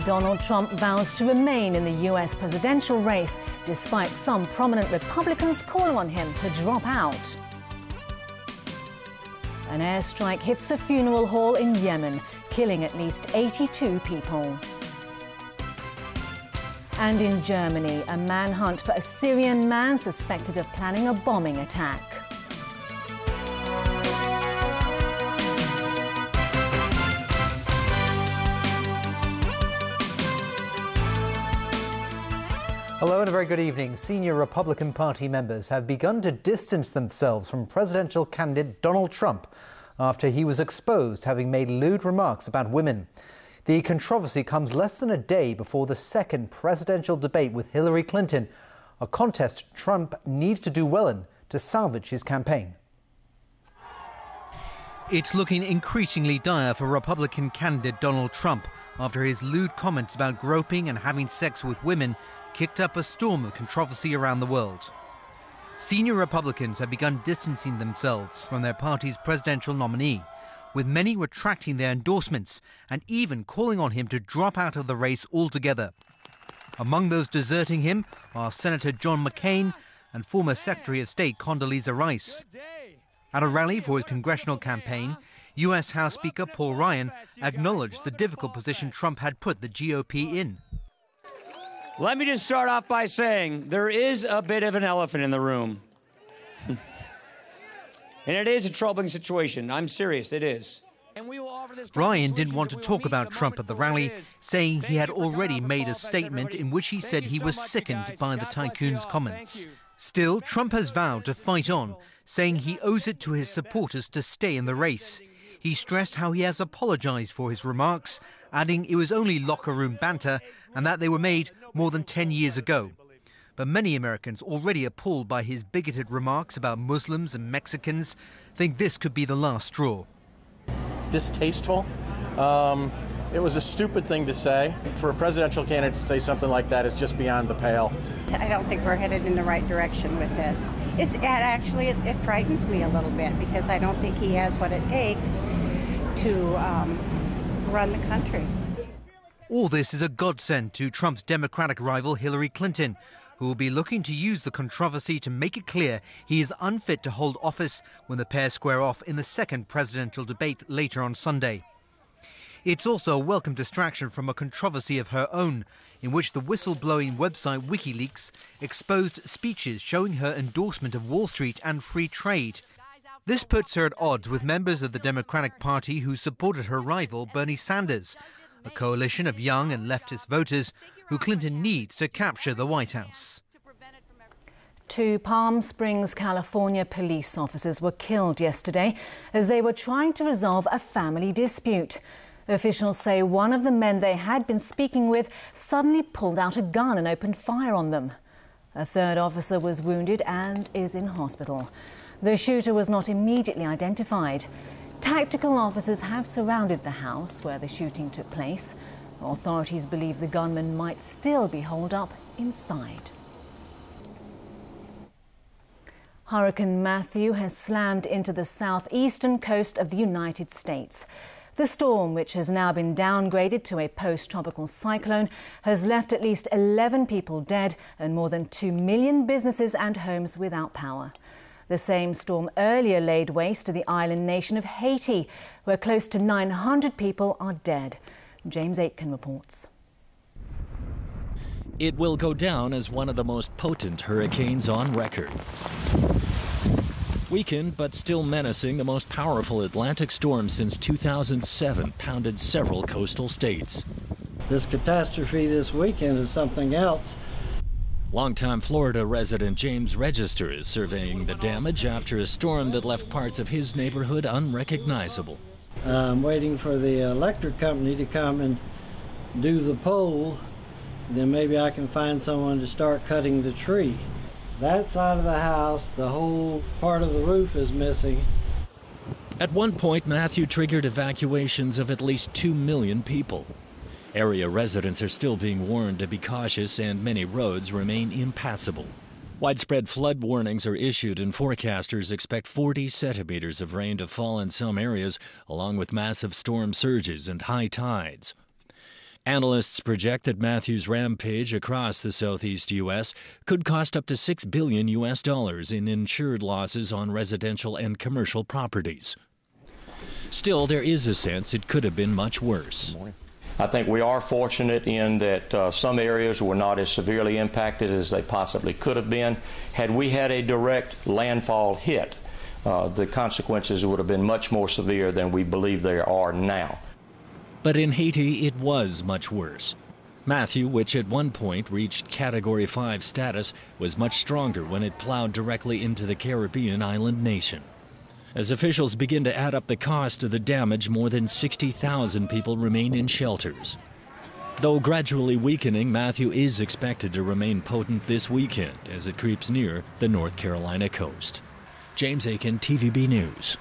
Donald Trump vows to remain in the U.S. presidential race, despite some prominent Republicans calling on him to drop out. An airstrike hits a funeral hall in Yemen, killing at least 82 people. And in Germany, a manhunt for a Syrian man suspected of planning a bombing attack. Hello and a very good evening. Senior Republican Party members have begun to distance themselves from presidential candidate Donald Trump after he was exposed having made lewd remarks about women. The controversy comes less than a day before the second presidential debate with Hillary Clinton, a contest Trump needs to do well in to salvage his campaign. It's looking increasingly dire for Republican candidate Donald Trump after his lewd comments about groping and having sex with women kicked up a storm of controversy around the world. Senior Republicans have begun distancing themselves from their party's presidential nominee, with many retracting their endorsements and even calling on him to drop out of the race altogether. Among those deserting him are Senator John McCain and former Secretary of State Condoleezza Rice. At a rally for his congressional campaign, U.S. House Speaker Paul Ryan acknowledged the difficult position Trump had put the GOP in. Let me just start off by saying there is a bit of an elephant in the room. And it is a troubling situation. I'm serious, it is. Ryan didn't want to talk about Trump at the rally, saying he had already made a statement in which he said he was sickened by the tycoon's comments. Still, Trump has vowed to fight on, saying he owes it to his supporters to stay in the race. He stressed how he has apologized for his remarks, adding it was only locker room banter and that they were made more than 10 years ago. But many Americans, already appalled by his bigoted remarks about Muslims and Mexicans, think this could be the last straw. Distasteful. It was a stupid thing to say. For a presidential candidate to say something like that is just beyond the pale. I don't think we're headed in the right direction with this. It frightens me a little bit because I don't think he has what it takes to run the country. All this is a godsend to Trump's Democratic rival Hillary Clinton, who will be looking to use the controversy to make it clear he is unfit to hold office when the pair square off in the second presidential debate later on Sunday. It's also a welcome distraction from a controversy of her own, in which the whistleblowing website WikiLeaks exposed speeches showing her endorsement of Wall Street and free trade. This puts her at odds with members of the Democratic Party who supported her rival Bernie Sanders, a coalition of young and leftist voters who Clinton needs to capture the White House. 2 Palm Springs, California police officers were killed yesterday as they were trying to resolve a family dispute. Officials say one of the men they had been speaking with suddenly pulled out a gun and opened fire on them. A third officer was wounded and is in hospital. The shooter was not immediately identified. Tactical officers have surrounded the house where the shooting took place. Authorities believe the gunman might still be holed up inside. Hurricane Matthew has slammed into the southeastern coast of the United States. The storm, which has now been downgraded to a post-tropical cyclone, has left at least 11 people dead and more than 2 million businesses and homes without power. The same storm earlier laid waste to the island nation of Haiti, where close to 900 people are dead. James Aitken reports. It will go down as one of the most potent hurricanes on record. Weakened but still menacing, the most powerful Atlantic storm since 2007 pounded several coastal states. This catastrophe this weekend is something else. Longtime Florida resident James Register is surveying the damage after a storm that left parts of his neighborhood unrecognizable. I'm waiting for the electric company to come and do the pole. Then maybe I can find someone to start cutting the tree. That side of the house, the whole part of the roof is missing. At one point, Matthew triggered evacuations of at least 2 million people. Area residents are still being warned to be cautious, and many roads remain impassable. Widespread flood warnings are issued, and forecasters expect 40 centimeters of rain to fall in some areas, along with massive storm surges and high tides. Analysts project that Matthew's rampage across the southeast U.S. could cost up to $6 billion in insured losses on residential and commercial properties. Still, there is a sense it could have been much worse. I think we are fortunate in that some areas were not as severely impacted as they possibly could have been. Had we had a direct landfall hit, the consequences would have been much more severe than we believe they are now. But in Haiti, it was much worse. Matthew, which at one point reached Category 5 status, was much stronger when it plowed directly into the Caribbean island nation. As officials begin to add up the cost of the damage, more than 60,000 people remain in shelters. Though gradually weakening, Matthew is expected to remain potent this weekend as it creeps near the North Carolina coast. James Aiken, TVB News.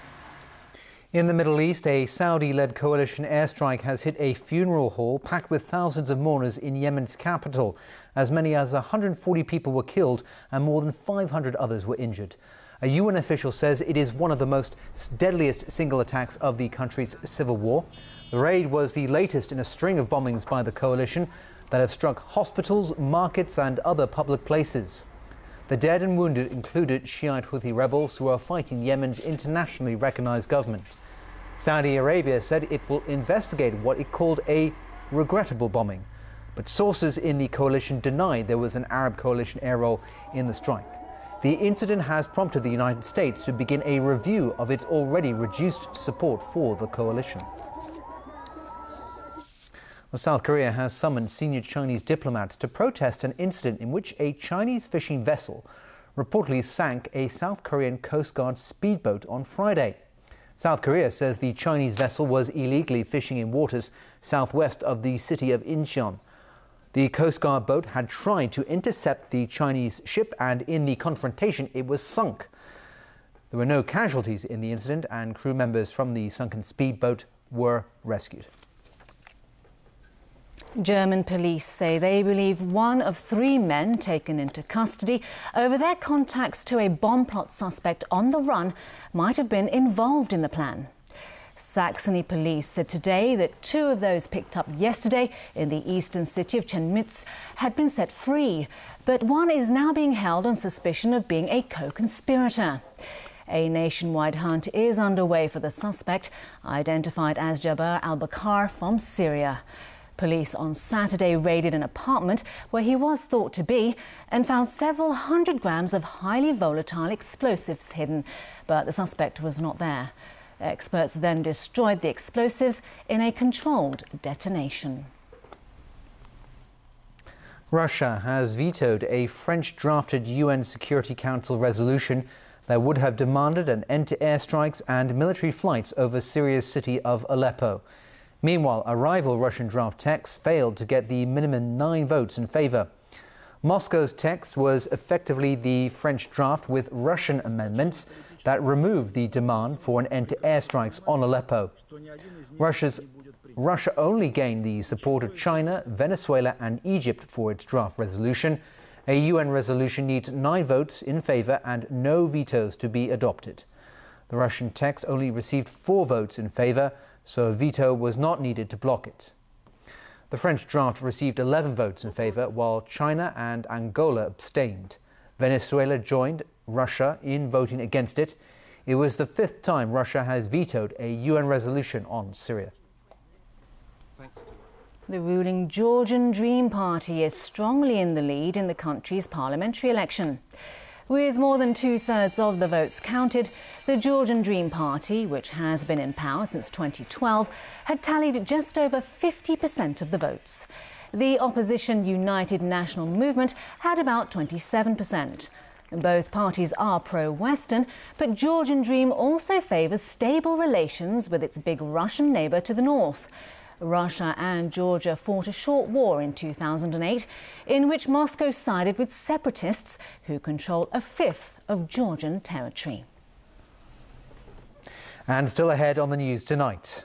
In the Middle East, a Saudi-led coalition airstrike has hit a funeral hall packed with thousands of mourners in Yemen's capital. As many as 140 people were killed and more than 500 others were injured. A UN official says it is one of the most deadliest single attacks of the country's civil war. The raid was the latest in a string of bombings by the coalition that have struck hospitals, markets and other public places. The dead and wounded included Shiite Houthi rebels who are fighting Yemen's internationally recognized government. Saudi Arabia said it will investigate what it called a regrettable bombing, but sources in the coalition denied there was an Arab coalition air role in the strike. The incident has prompted the United States to begin a review of its already reduced support for the coalition. Well, South Korea has summoned senior Chinese diplomats to protest an incident in which a Chinese fishing vessel reportedly sank a South Korean Coast Guard speedboat on Friday. South Korea says the Chinese vessel was illegally fishing in waters southwest of the city of Incheon. The Coast Guard boat had tried to intercept the Chinese ship, and in the confrontation it was sunk. There were no casualties in the incident, and crew members from the sunken speedboat were rescued. German police say they believe one of 3 men taken into custody over their contacts to a bomb plot suspect on the run might have been involved in the plan. Saxony police said today that 2 of those picked up yesterday in the eastern city of Chemnitz had been set free, but one is now being held on suspicion of being a co-conspirator. A nationwide hunt is underway for the suspect, identified as Jabir al-Bakr from Syria. Police on Saturday raided an apartment where he was thought to be and found several hundred grams of highly volatile explosives hidden, but the suspect was not there. Experts then destroyed the explosives in a controlled detonation. Russia has vetoed a French-drafted UN Security Council resolution that would have demanded an end to airstrikes and military flights over Syria's city of Aleppo. Meanwhile, a rival Russian draft text failed to get the minimum 9 votes in favour. Moscow's text was effectively the French draft with Russian amendments that removed the demand for an end to airstrikes on Aleppo. Russia only gained the support of China, Venezuela and Egypt for its draft resolution. A UN resolution needs 9 votes in favour and no vetoes to be adopted. The Russian text only received 4 votes in favour, so a veto was not needed to block it. The French draft received 11 votes in favour, while China and Angola abstained. Venezuela joined Russia in voting against it. It was the 5th time Russia has vetoed a UN resolution on Syria. The ruling Georgian Dream Party is strongly in the lead in the country's parliamentary election. With more than 2/3 of the votes counted, the Georgian Dream Party, which has been in power since 2012, had tallied just over 50% of the votes. The opposition United National Movement had about 27%. Both parties are pro-Western, but Georgian Dream also favours stable relations with its big Russian neighbour to the north. Russia and Georgia fought a short war in 2008, in which Moscow sided with separatists who control 1/5 of Georgian territory. And still ahead on the news tonight.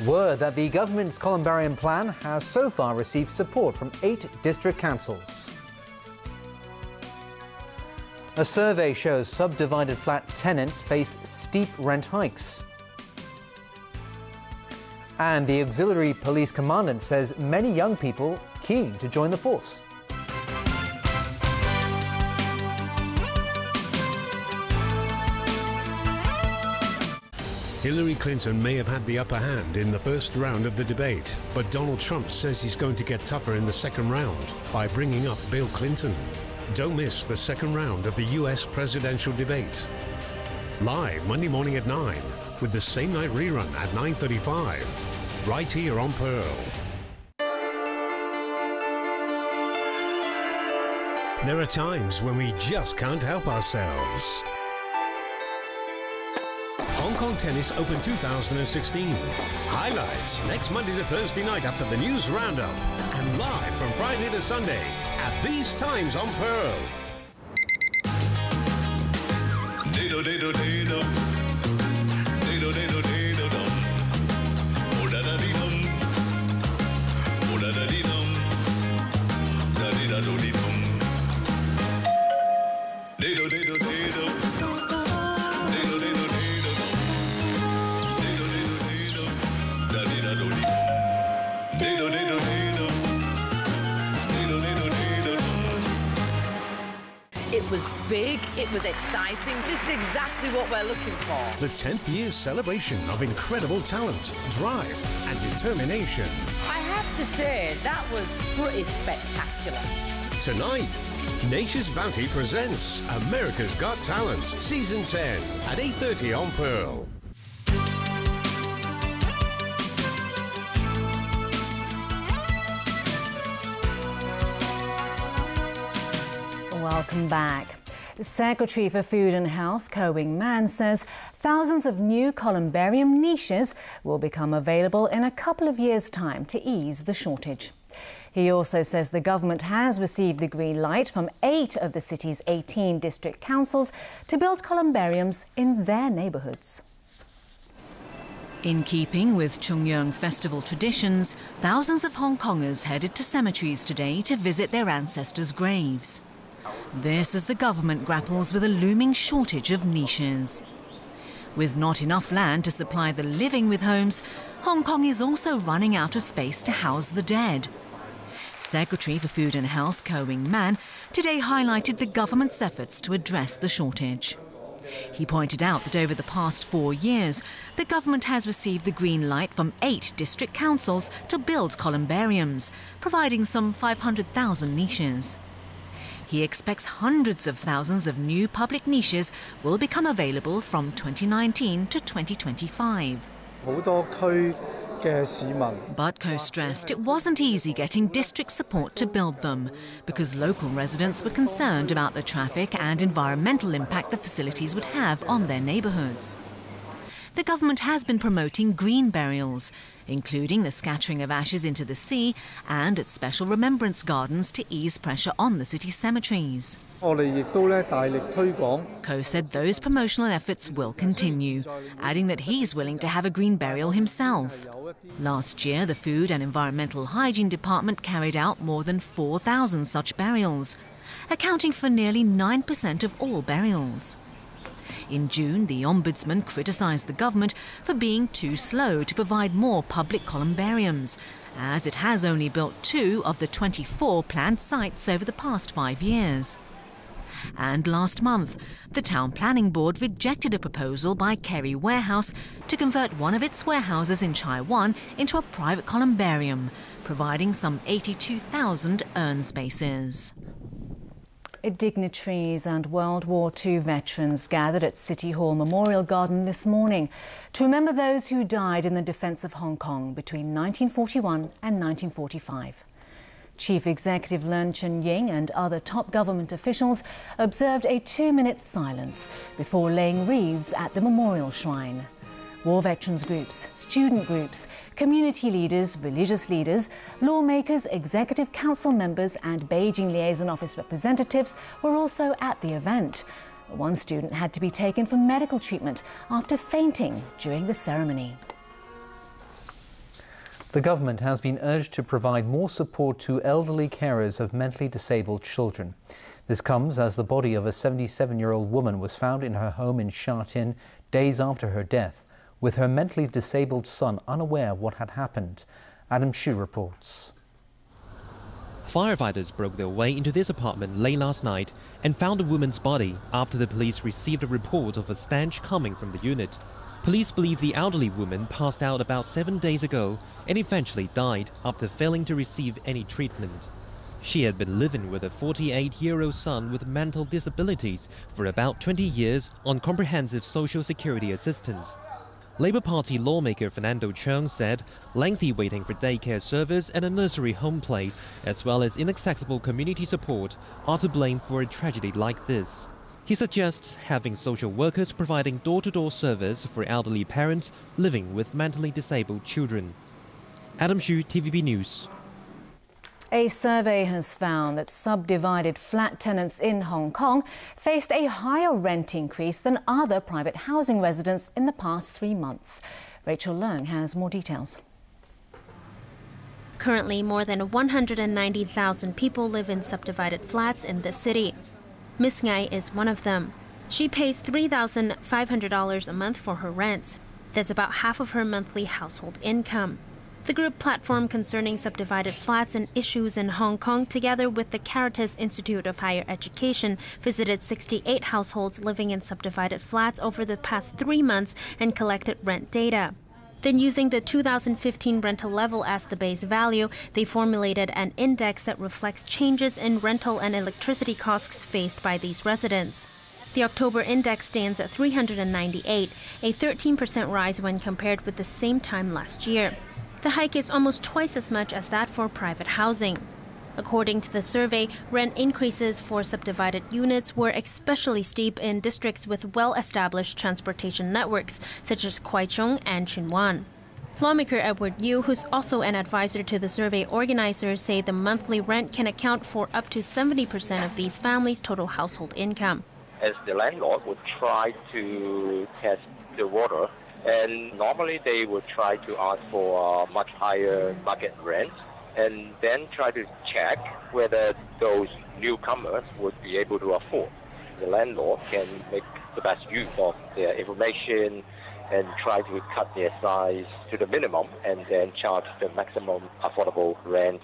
Word that the government's columbarium plan has so far received support from 8 district councils. A survey shows subdivided flat tenants face steep rent hikes. And the auxiliary police commandant says many young people keen to join the force. Hillary Clinton may have had the upper hand in the first round of the debate, but Donald Trump says he's going to get tougher in the second round by bringing up Bill Clinton. Don't miss the second round of the US presidential debate. Live Monday morning at 9, with the same night rerun at 9:35, right here on Pearl. There are times when we just can't help ourselves. Hong Kong Tennis Open 2016. Highlights next Monday to Thursday night after the news roundup, and live from Friday to Sunday at these times on Pearl. Dido, dido, dido. Dido, dido, dido, dum. Oh, da da dee dum. Oh, da da dee dum. Da dee da do dee dum. Dido, dido, dido. Dido, dido, dido, dum. Dido, dido, dido. Da dee da do dee dum. Dido, dido, dido. Dido, dido, dido, dum. It was big, it was exciting. This is exactly what we're looking for. The 10th year celebration of incredible talent, drive, and determination. I have to say, that was pretty spectacular. Tonight, Nature's Bounty presents America's Got Talent, Season 10, at 8:30 on Pearl. Welcome back. Secretary for Food and Health, Ko Wing-man, says thousands of new columbarium niches will become available in a couple of years' time to ease the shortage. He also says the government has received the green light from 8 of the city's 18 district councils to build columbariums in their neighbourhoods. In keeping with Chungyang Festival traditions, thousands of Hong Kongers headed to cemeteries today to visit their ancestors' graves. This as the government grapples with a looming shortage of niches. With not enough land to supply the living with homes, Hong Kong is also running out of space to house the dead. Secretary for Food and Health, Ko Wing-man, today highlighted the government's efforts to address the shortage. He pointed out that over the past 4 years, the government has received the green light from 8 district councils to build columbariums, providing some 500,000 niches. He expects hundreds of thousands of new public niches will become available from 2019 to 2025. But Ko stressed it wasn't easy getting district support to build them because local residents were concerned about the traffic and environmental impact the facilities would have on their neighbourhoods. The government has been promoting green burials, including the scattering of ashes into the sea and its special remembrance gardens to ease pressure on the city's cemeteries. Ko said those promotional efforts will continue, adding that he's willing to have a green burial himself. Last year, the Food and Environmental Hygiene Department carried out more than 4,000 such burials, accounting for nearly 9% of all burials. In June, the Ombudsman criticised the government for being too slow to provide more public columbariums, as it has only built 2 of the 24 planned sites over the past 5 years. And last month, the Town Planning Board rejected a proposal by Kerry Warehouse to convert one of its warehouses in Chai Wan into a private columbarium, providing some 82,000 urn spaces. Dignitaries and World War II veterans gathered at City Hall Memorial Garden this morning to remember those who died in the defence of Hong Kong between 1941 and 1945. Chief Executive Leung Chun-ying and other top government officials observed a 2-minute silence before laying wreaths at the memorial shrine. War veterans groups, student groups, community leaders, religious leaders, lawmakers, executive council members and Beijing Liaison Office representatives were also at the event. One student had to be taken for medical treatment after fainting during the ceremony. The government has been urged to provide more support to elderly carers of mentally disabled children. This comes as the body of a 77-year-old woman was found in her home in Sha Tin days after her death, with her mentally disabled son unaware of what had happened. Adam Shu reports. Firefighters broke their way into this apartment late last night and found the woman's body after the police received a report of a stench coming from the unit. Police believe the elderly woman passed out about 7 days ago and eventually died after failing to receive any treatment. She had been living with a 48-year-old son with mental disabilities for about 20 years on comprehensive social security assistance. Labour Party lawmaker Fernando Cheung said lengthy waiting for daycare service and a nursery home place, as well as inaccessible community support, are to blame for a tragedy like this. He suggests having social workers providing door-to-door service for elderly parents living with mentally disabled children. Adam Shu, TVB News. A survey has found that subdivided flat tenants in Hong Kong faced a higher rent increase than other private housing residents in the past 3 months. Rachel Leung has more details. Currently, more than 190,000 people live in subdivided flats in the city. Miss Ngai is one of them. She pays $3,500 a month for her rent. That's about half of her monthly household income. The group platform concerning subdivided flats and issues in Hong Kong, together with the Caritas Institute of Higher Education, visited 68 households living in subdivided flats over the past 3 months and collected rent data. Then, using the 2015 rental level as the base value, they formulated an index that reflects changes in rental and electricity costs faced by these residents. The October index stands at 398, a 13% rise when compared with the same time last year. The hike is almost twice as much as that for private housing. According to the survey, rent increases for subdivided units were especially steep in districts with well-established transportation networks, such as Kwai Chung and Tsuen Wan. Lawmaker Edward Yu, who's also an advisor to the survey organizers, say the monthly rent can account for up to 70% of these families' total household income. As the landlord would try to test the water, and normally they would try to ask for a much higher market rent and then try to check whether those newcomers would be able to afford. The landlord can make the best use of their information and try to cut their size to the minimum and then charge the maximum affordable rent.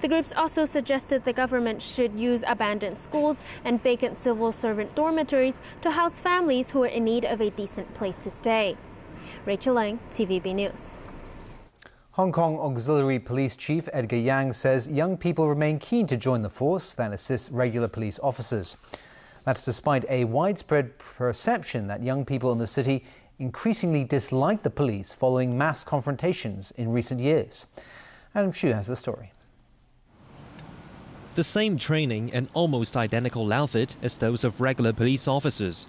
The groups also suggested the government should use abandoned schools and vacant civil servant dormitories to house families who are in need of a decent place to stay. Rachel Leung, TVB News. Hong Kong Auxiliary Police Chief Edgar Yang says young people remain keen to join the force that assists regular police officers. That's despite a widespread perception that young people in the city increasingly dislike the police following mass confrontations in recent years. Adam Shu has the story. The same training and almost identical outfit as those of regular police officers.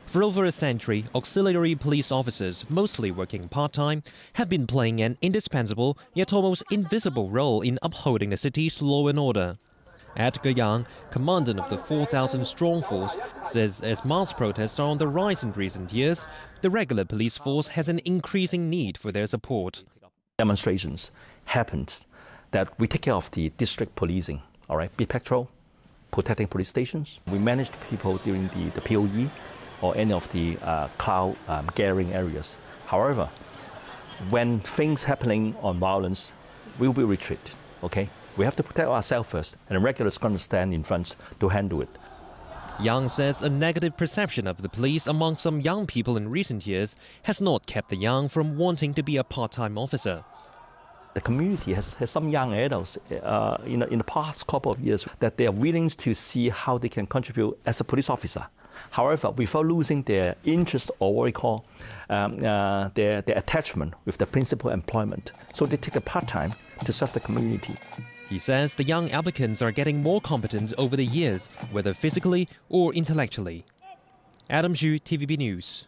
For over a century, auxiliary police officers, mostly working part-time, have been playing an indispensable yet almost invisible role in upholding the city's law and order. Edgar Yang, commandant of the 4,000-strong force, says as mass protests are on the rise in recent years, the regular police force has an increasing need for their support. Demonstrations happened that we take care of the district policing, all right, beat patrol, protecting police stations. We managed people during the POE or any of the crowd gathering areas. However, when things happening on violence, we will retreat, okay? We have to protect ourselves first, and the regulars going to stand in front to handle it. Yang says a negative perception of the police among some young people in recent years has not kept the young from wanting to be a part-time officer. The community has some young adults in the past couple of years that they are willing to see how they can contribute as a police officer. However, without losing their interest or what we call their attachment with the principal employment. So they take a part-time to serve the community. He says the young applicants are getting more competent over the years, whether physically or intellectually. Adam Zhu, TVB News.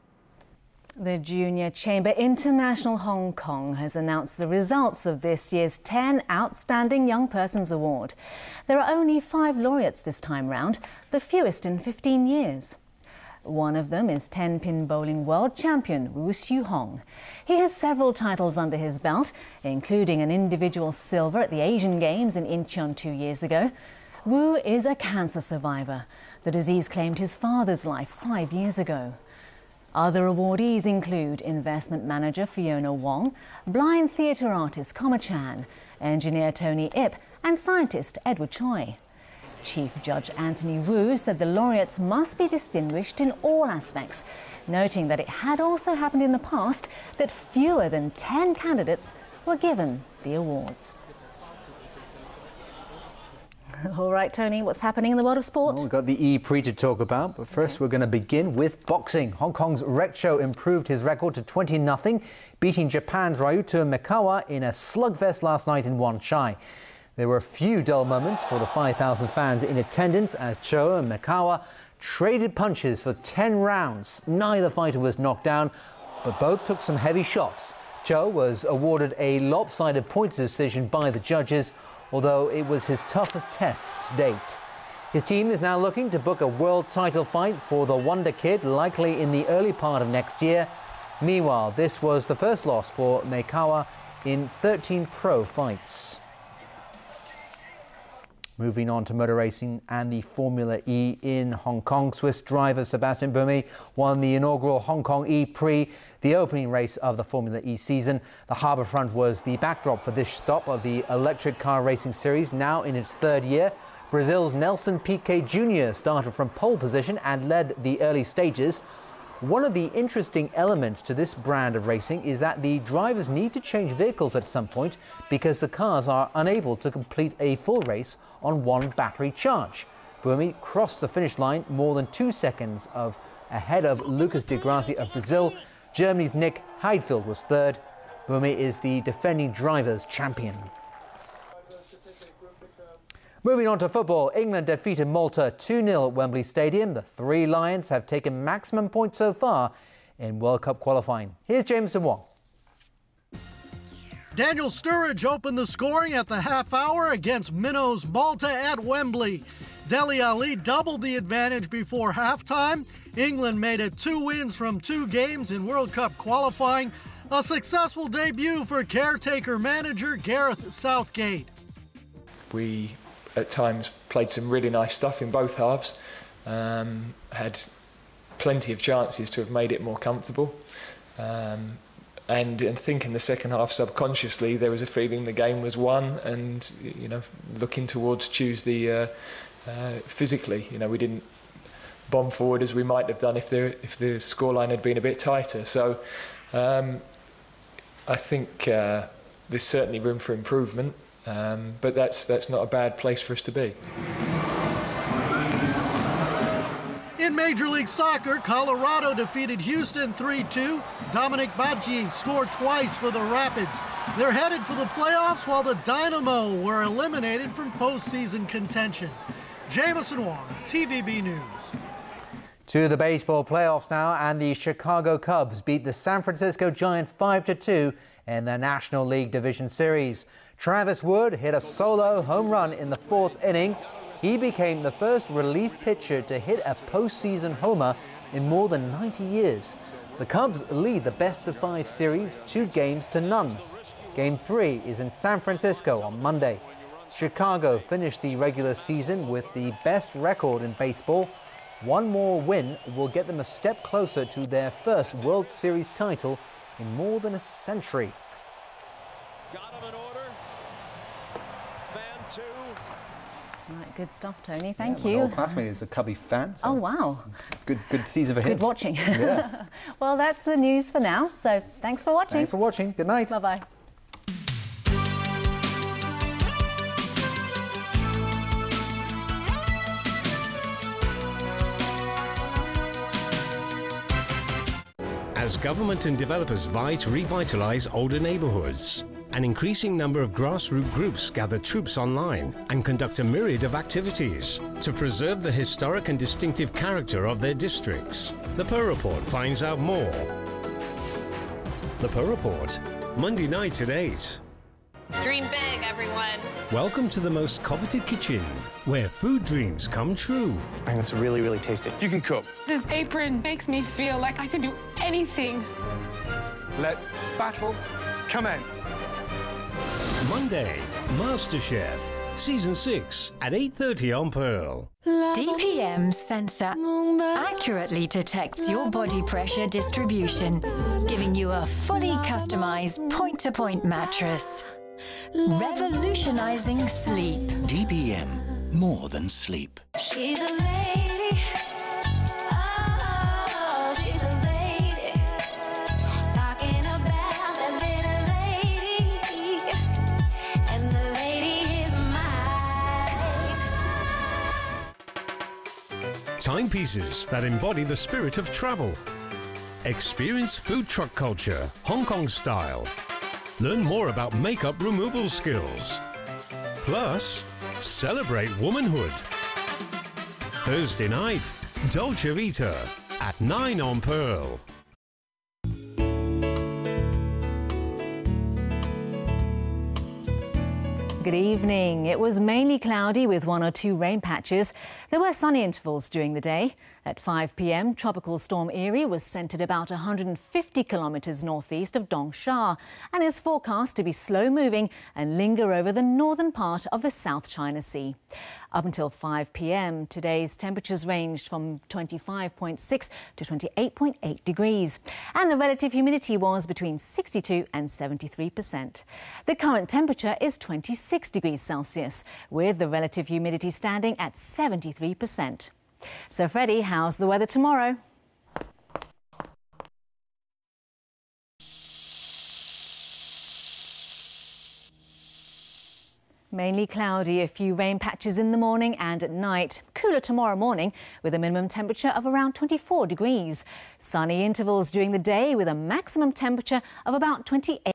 The Junior Chamber International Hong Kong has announced the results of this year's 10 Outstanding Young Persons Award. There are only 5 laureates this time round, the fewest in 15 years. One of them is 10-pin bowling world champion Wu Xiu Hong. He has several titles under his belt, including an individual silver at the Asian Games in Incheon 2 years ago. Wu is a cancer survivor. The disease claimed his father's life 5 years ago. Other awardees include investment manager Fiona Wong, blind theatre artist Koma Chan, engineer Tony Ip, and scientist Edward Choi. Chief Judge Anthony Wu said the laureates must be distinguished in all aspects, noting that it had also happened in the past that fewer than 10 candidates were given the awards. All right, Tony, what's happening in the world of sport? Well, we've got the E-Prix to talk about, but first we're going to begin with boxing. Hong Kong's Rek Cho improved his record to 20-0, beating Japan's Ryuta Mikawa in a slugfest last night in Wan Chai. There were a few dull moments for the 5,000 fans in attendance as Cho and Mikawa traded punches for 10 rounds. Neither fighter was knocked down, but both took some heavy shots. Cho was awarded a lopsided points decision by the judges, although it was his toughest test to date. His team is now looking to book a world title fight for the Wonder Kid, likely in the early part of next year. Meanwhile, this was the first loss for Mikawa in 13 pro fights. Moving on to motor racing and the Formula E in Hong Kong. Swiss driver Sebastian Buemi won the inaugural Hong Kong E-Prix, the opening race of the Formula E season. The harbourfront was the backdrop for this stop of the electric car racing series, now in its third year. Brazil's Nelson Piquet Jr. started from pole position and led the early stages. One of the interesting elements to this brand of racing is that the drivers need to change vehicles at some point because the cars are unable to complete a full race on one battery charge. Buemi crossed the finish line more than 2 seconds ahead of Lucas Di Grassi of Brazil. Germany's Nick Heidfeld was third. Buemi is the defending drivers' champion. Moving on to football, England defeated Malta 2-0 at Wembley Stadium. The Three Lions have taken maximum points so far in World Cup qualifying. Here's Jameson Wong. Daniel Sturridge opened the scoring at the half hour against Minnows Malta at Wembley. Dele Alli doubled the advantage before halftime. England made it 2 wins from 2 games in World Cup qualifying. A successful debut for caretaker manager Gareth Southgate. We at times played some really nice stuff in both halves, had plenty of chances to have made it more comfortable, and I think in the second half subconsciously there was a feeling the game was won, and looking towards Tuesday physically, we didn't bomb forward as we might have done if the scoreline had been a bit tighter. So I think there's certainly room for improvement. But that's not a bad place for us to be. In Major League Soccer, Colorado defeated Houston 3-2. Dominic Badji scored twice for the Rapids. They're headed for the playoffs while the Dynamo were eliminated from postseason contention. Jameson Wong, TVB News. To the baseball playoffs now, and the Chicago Cubs beat the San Francisco Giants 5-2 in the National League Division Series. Travis Wood hit a solo home run in the 4th inning. He became the first relief pitcher to hit a postseason homer in more than 90 years. The Cubs lead the best-of-5 series 2-0. Game 3 is in San Francisco on Monday. Chicago finished the regular season with the best record in baseball. One more win will get them a step closer to their first World Series title in more than a century. Got him in order. Fan 2. Right, good stuff, Tony. Thank My you. old classmate is a Cubby fan. So oh, wow. Good season for him. Good watching. Yeah. Well, that's the news for now. So thanks for watching. Thanks for watching. Good night. Bye-bye. As government and developers vie to revitalise older neighbourhoods, an increasing number of grassroots groups gather troops online and conduct a myriad of activities to preserve the historic and distinctive character of their districts. The Pearl Report finds out more. The Pearl Report, Monday night at 8. Dream big, everyone. Welcome to the most coveted kitchen, where food dreams come true. I think it's really, really tasty. You can cook. This apron makes me feel like I can do anything. Let battle commence. Monday, MasterChef. Season 6 at 8:30 on Pearl. DPM sensor accurately detects your body pressure distribution, giving you a fully customized point-to-point mattress. Revolutionizing sleep. DPM, more than sleep. She's a lady. Oh, she's a lady. Talking about the little lady. And the lady is mine. Timepieces that embody the spirit of travel. Experience food truck culture, Hong Kong style. Learn more about makeup removal skills. Plus, celebrate womanhood. Thursday night, Dolce Vita at 9 on Pearl. Good evening. It was mainly cloudy with 1 or 2 rain patches. There were sunny intervals during the day. At 5 p.m, Tropical Storm Erie was centred about 150 kilometres northeast of Dongsha and is forecast to be slow-moving and linger over the northern part of the South China Sea. Up until 5 p.m, today's temperatures ranged from 25.6 to 28.8 degrees, and the relative humidity was between 62 and 73%. The current temperature is 26 degrees Celsius, with the relative humidity standing at 73%. So, Freddie, how's the weather tomorrow? Mainly cloudy, a few rain patches in the morning and at night. Cooler tomorrow morning with a minimum temperature of around 24 degrees. Sunny intervals during the day with a maximum temperature of about 28.